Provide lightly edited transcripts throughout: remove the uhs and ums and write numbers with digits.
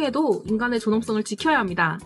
뚱뚱해도 인간의 존엄성을 지켜야 합니다.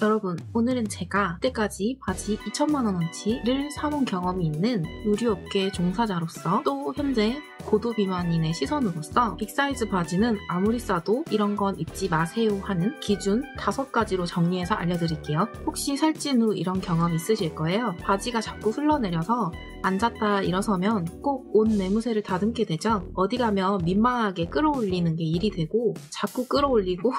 여러분, 오늘은 제가 그때까지 바지 2,000만원어치를 사본 경험이 있는 의류업계 종사자로서 또 현재 고도 비만인의 시선으로서 빅사이즈 바지는 아무리 싸도 이런 건 입지 마세요 하는 기준 5가지로 정리해서 알려드릴게요. 혹시 살찐 후 이런 경험 있으실 거예요. 바지가 자꾸 흘러내려서 앉았다 일어서면 꼭 온 매무새를 다듬게 되죠. 어디 가면 민망하게 끌어올리는 게 일이 되고 자꾸 끌어올리고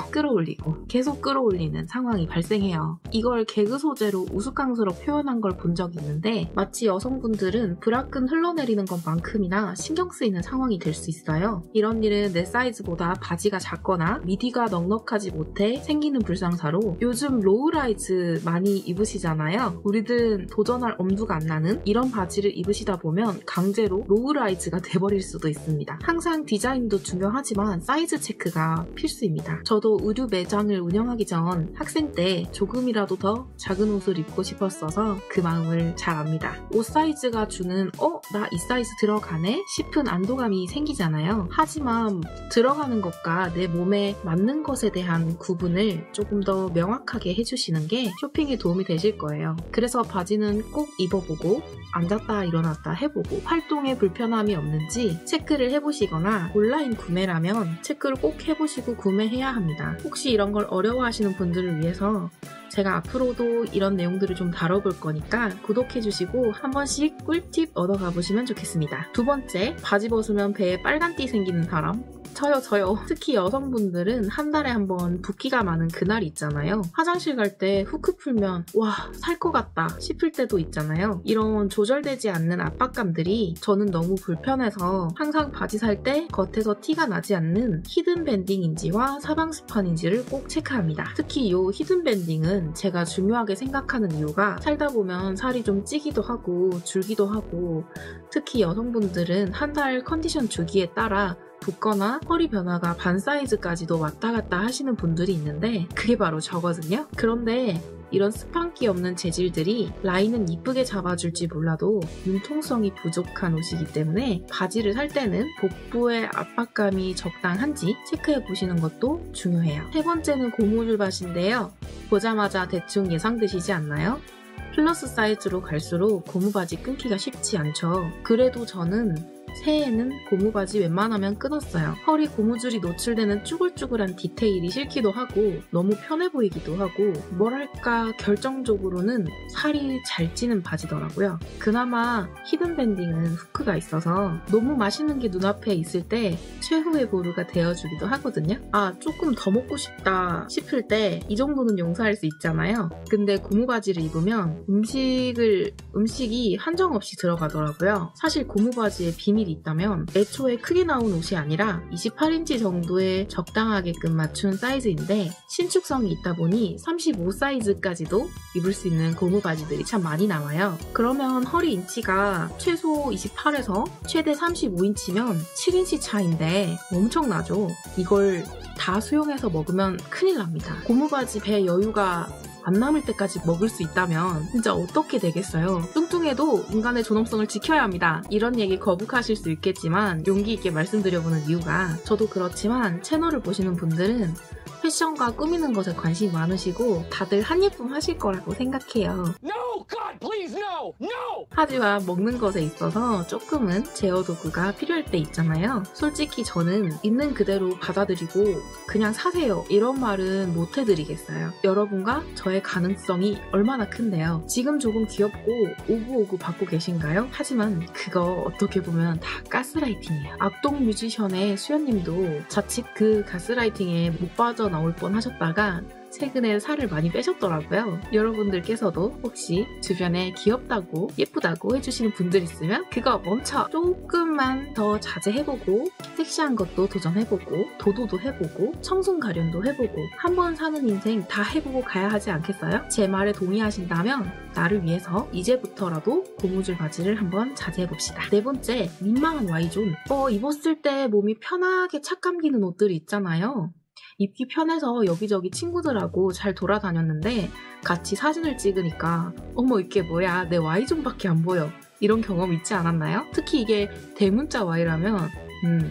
계속 끌어올리는 상황이 발생해요. 이걸 개그 소재로 우스꽝스러 표현한 걸 본 적이 있는데 마치 여성분들은 브라끈 흘러내리는 것만큼이나 신경 쓰이는 상황이 될 수 있어요. 이런 일은 내 사이즈보다 바지가 작거나 미디가 넉넉하지 못해 생기는 불상사로 요즘 로우라이즈 많이 입으시잖아요. 우리들은 도전할 엄두가 안 나는 이런 바지를 입으시다 보면 강제로 로우라이즈가 돼버릴 수도 있습니다. 항상 디자인도 중요하지만 사이즈 체크가 필수입니다. 저도 의류 매장을 운영하기 전 학생 때 조금이라도 더 작은 옷을 입고 싶었어서 그 마음을 잘 압니다. 옷 사이즈가 주는 나 이 사이즈 들어가네? 싶은 안도감이 생기잖아요. 하지만 들어가는 것과 내 몸에 맞는 것에 대한 구분을 조금 더 명확하게 해주시는 게 쇼핑에 도움이 되실 거예요. 그래서 바지는 꼭 입어보고 앉았다 일어났다 해보고 활동에 불편함이 없는지 체크를 해보시거나 온라인 구매라면 체크를 꼭 해보시고 구매해야 합니다. 혹시 이런 걸 어려워하시는 분들을 위해서 제가 앞으로도 이런 내용들을 좀 다뤄볼 거니까 구독해주시고 한 번씩 꿀팁 얻어가 보시면 좋겠습니다. 두 번째, 바지 벗으면 배에 빨간띠 생기는 사람. 저요. 특히 여성분들은 한 달에 한 번 붓기가 많은 그날이 있잖아요. 화장실 갈 때 후크 풀면 와, 살 것 같다 싶을 때도 있잖아요. 이런 조절되지 않는 압박감들이 저는 너무 불편해서 항상 바지 살 때 겉에서 티가 나지 않는 히든 밴딩인지와 사방 스판인지를 꼭 체크합니다. 특히 이 히든 밴딩은 제가 중요하게 생각하는 이유가 살다 보면 살이 좀 찌기도 하고 줄기도 하고 특히 여성분들은 한 달 컨디션 주기에 따라 붓거나 허리 변화가 반 사이즈까지도 왔다 갔다 하시는 분들이 있는데 그게 바로 저거든요. 그런데 이런 스판기 없는 재질들이 라인은 이쁘게 잡아줄지 몰라도 융통성이 부족한 옷이기 때문에 바지를 살 때는 복부의 압박감이 적당한지 체크해 보시는 것도 중요해요. 세 번째는 고무줄 바지인데요. 보자마자 대충 예상되시지 않나요? 플러스 사이즈로 갈수록 고무 바지 끊기가 쉽지 않죠. 그래도 저는 새해에는 고무바지 웬만하면 끊었어요. 허리 고무줄이 노출되는 쭈글쭈글한 디테일이 싫기도 하고 너무 편해 보이기도 하고 뭐랄까 결정적으로는 살이 잘 찌는 바지더라고요. 그나마 히든 밴딩은 후크가 있어서 너무 맛있는 게 눈앞에 있을 때 최후의 보루가 되어주기도 하거든요. 조금 더 먹고 싶다 싶을 때 이 정도는 용서할 수 있잖아요. 근데 고무바지를 입으면 음식이 한정없이 들어가더라고요. 사실 고무바지의 비밀이 있다면 애초에 크게 나온 옷이 아니라 28인치 정도에 적당하게끔 맞춘 사이즈인데 신축성이 있다 보니 35 사이즈까지도 입을 수 있는 고무 바지들이 참 많이 나와요. 그러면 허리 인치가 최소 28에서 최대 35인치면 7인치 차인데 엄청나죠? 이걸 다 수용해서 먹으면 큰일 납니다. 고무 바지 배 여유가 안 남을 때까지 먹을 수 있다면 진짜 어떻게 되겠어요? 뚱뚱해도 인간의 존엄성을 지켜야 합니다. 이런 얘기 거북하실 수 있겠지만 용기 있게 말씀드려보는 이유가 저도 그렇지만 채널을 보시는 분들은 패션과 꾸미는 것에 관심이 많으시고 다들 한예쁨 하실 거라고 생각해요. No, God, please, no, no! 하지만 먹는 것에 있어서 조금은 제어 도구가 필요할 때 있잖아요. 솔직히 저는 있는 그대로 받아들이고 그냥 사세요 이런 말은 못 해드리겠어요. 여러분과 저의 가능성이 얼마나 큰데요. 지금 조금 귀엽고 오구오구 받고 계신가요? 하지만 그거 어떻게 보면 다 가스라이팅이에요. 악동 뮤지션의 수연님도 자칫 그 가스라이팅에 못 빠져나올 뻔 하셨다가 최근에 살을 많이 빼셨더라고요. 여러분들께서도 혹시 주변에 귀엽다고 예쁘다고 해주시는 분들 있으면 그거 멈춰! 조금만 더 자제해보고 섹시한 것도 도전해보고 도도도 해보고 청순 가련도 해보고 한 번 사는 인생 다 해보고 가야 하지 않겠어요? 제 말에 동의하신다면 나를 위해서 이제부터라도 고무줄 바지를 한번 자제해봅시다. 네 번째, 민망한 Y존. 입었을 때 몸이 편하게 착 감기는 옷들이 있잖아요. 입기 편해서 여기저기 친구들하고 잘 돌아다녔는데 같이 사진을 찍으니까 어머 이게 뭐야 내 Y존밖에 안 보여 이런 경험 있지 않았나요? 특히 이게 대문자 Y라면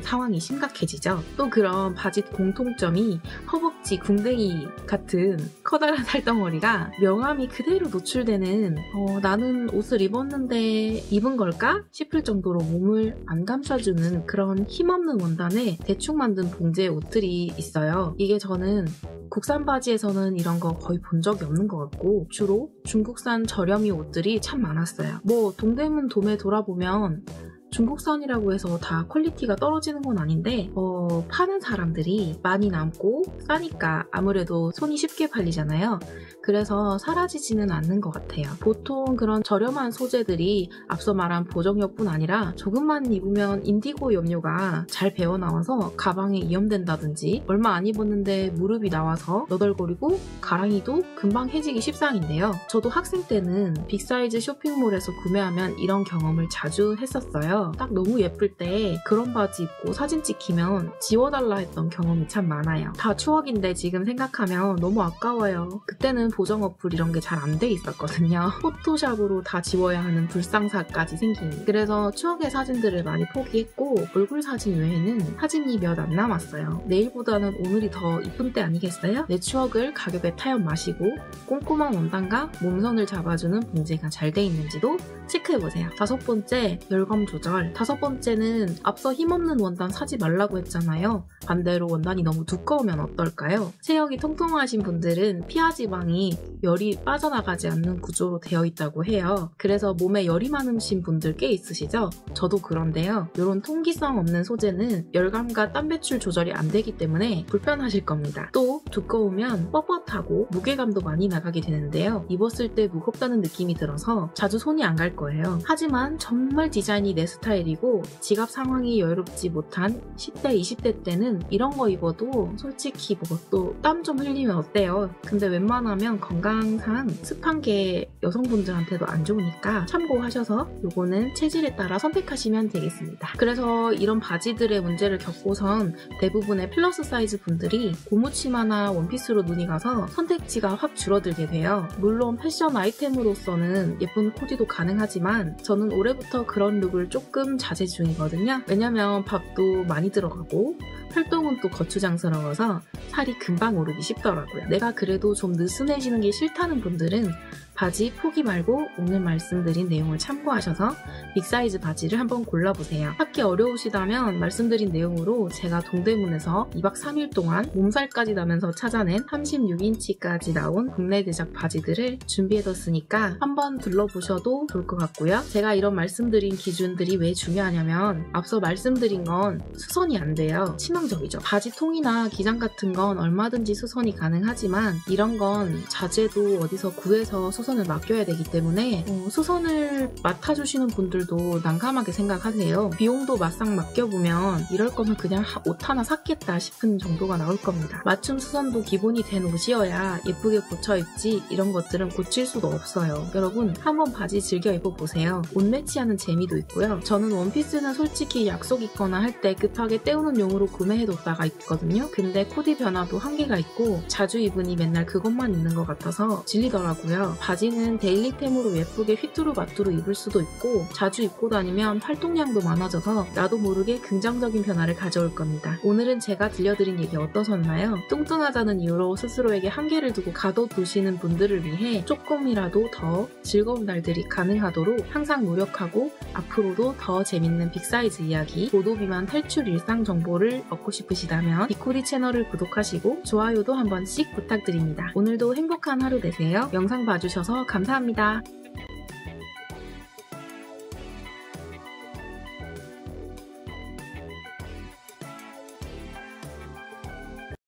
상황이 심각해지죠. 또 그런 바지 공통점이 허벅지, 궁뎅이 같은 커다란 살덩어리가 명암이 그대로 노출되는 나는 옷을 입었는데 입은 걸까? 싶을 정도로 몸을 안 감싸주는 그런 힘없는 원단에 대충 만든 봉제의 옷들이 있어요. 이게 저는 국산 바지에서는 이런 거 거의 본 적이 없는 것 같고 주로 중국산 저렴이 옷들이 참 많았어요. 뭐 동대문 도매 돌아보면 중국산이라고 해서 다 퀄리티가 떨어지는 건 아닌데 파는 사람들이 많이 남고 싸니까 아무래도 손이 쉽게 팔리잖아요. 그래서 사라지지는 않는 것 같아요. 보통 그런 저렴한 소재들이 앞서 말한 보정용뿐 아니라 조금만 입으면 인디고 염료가 잘 배어나와서 가방에 이염된다든지 얼마 안 입었는데 무릎이 나와서 너덜거리고 가랑이도 금방 해지기 십상인데요. 저도 학생 때는 빅사이즈 쇼핑몰에서 구매하면 이런 경험을 자주 했었어요. 딱 너무 예쁠 때 그런 바지 입고 사진 찍히면 지워달라 했던 경험이 참 많아요. 다 추억인데 지금 생각하면 너무 아까워요. 그때는 보정 어플 이런 게 잘 안 돼 있었거든요. 포토샵으로 다 지워야 하는 불상사까지 생기니. 그래서 추억의 사진들을 많이 포기했고 얼굴 사진 외에는 사진이 몇 안 남았어요. 내일보다는 오늘이 더 이쁜 때 아니겠어요? 내 추억을 가격에 타협 마시고 꼼꼼한 원단과 몸선을 잡아주는 봉제가 잘 돼 있는지도 체크해보세요. 5번째, 열감 조절. 5번째는 앞서 힘없는 원단 사지 말라고 했잖아요. 반대로 원단이 너무 두꺼우면 어떨까요? 체형이 통통하신 분들은 피하지방이 열이 빠져나가지 않는 구조로 되어 있다고 해요. 그래서 몸에 열이 많으신 분들 꽤 있으시죠? 저도 그런데요. 이런 통기성 없는 소재는 열감과 땀 배출 조절이 안 되기 때문에 불편하실 겁니다. 또 두꺼우면 뻣뻣하고 무게감도 많이 나가게 되는데요. 입었을 때 무겁다는 느낌이 들어서 자주 손이 안 갈 거예요. 하지만 정말 디자인이 내 스타일이고 지갑 상황이 여유롭지 못한 10대, 20대 때는 이런 거 입어도 솔직히 뭐 또 땀 좀 흘리면 어때요? 근데 웬만하면 건강상 습한 게 여성분들한테도 안 좋으니까 참고하셔서 요거는 체질에 따라 선택하시면 되겠습니다. 그래서 이런 바지들의 문제를 겪고선 대부분의 플러스 사이즈 분들이 고무치마나 원피스로 눈이 가서 선택지가 확 줄어들게 돼요. 물론 패션 아이템으로서는 예쁜 코디도 가능하지만 저는 올해부터 그런 룩을 조금 자제 중이거든요. 왜냐면 밥도 많이 들어가고 활동은 또 거추장스러워서 살이 금방 오르기 쉽더라고요. 내가 그래도 좀 느슨해지는 게 싫다는 분들은 바지 포기 말고 오늘 말씀드린 내용을 참고하셔서 빅사이즈 바지를 한번 골라보세요. 찾기 어려우시다면 말씀드린 내용으로 제가 동대문에서 2박 3일 동안 몸살까지 나면서 찾아낸 36인치까지 나온 국내 제작 바지들을 준비해뒀으니까 한번 둘러보셔도 좋을 것 같고요. 제가 이런 말씀드린 기준들이 왜 중요하냐면 앞서 말씀드린 건 수선이 안 돼요. 치명적이죠. 바지 통이나 기장 같은 건 얼마든지 수선이 가능하지만 이런 건 자재도 어디서 구해서 수선을 맡겨야 되기 때문에 수선을 맡아주시는 분들도 난감하게 생각하세요. 비용도 막상 맡겨보면 이럴 거면 그냥 옷 하나 샀겠다 싶은 정도가 나올 겁니다. 맞춤 수선도 기본이 된 옷이어야 예쁘게 고쳐 입지 이런 것들은 고칠 수도 없어요. 여러분 한번 바지 즐겨 입어보세요. 옷 매치하는 재미도 있고요. 저는 원피스는 솔직히 약속 있거나 할 때 급하게 때우는 용으로 구매해뒀다가 있거든요. 근데 코디 변화도 한계가 있고 자주 입으니 맨날 그것만 입는 것 같아서 질리더라고요. 바지는 데일리템으로 예쁘게 휘뚜루마뚜루 입을 수도 있고 자주 입고 다니면 활동량도 많아져서 나도 모르게 긍정적인 변화를 가져올 겁니다. 오늘은 제가 들려드린 얘기 어떠셨나요? 뚱뚱하다는 이유로 스스로에게 한계를 두고 가둬두시는 분들을 위해 조금이라도 더 즐거운 날들이 가능하도록 항상 노력하고 앞으로도 더 재밌는 빅사이즈 이야기, 고도 비만 탈출 일상 정보를 얻고 싶으시다면 빅코디 채널을 구독하시고 좋아요도 한 번씩 부탁드립니다. 오늘도 행복한 하루 되세요. 영상 봐주셔서 감사합니다.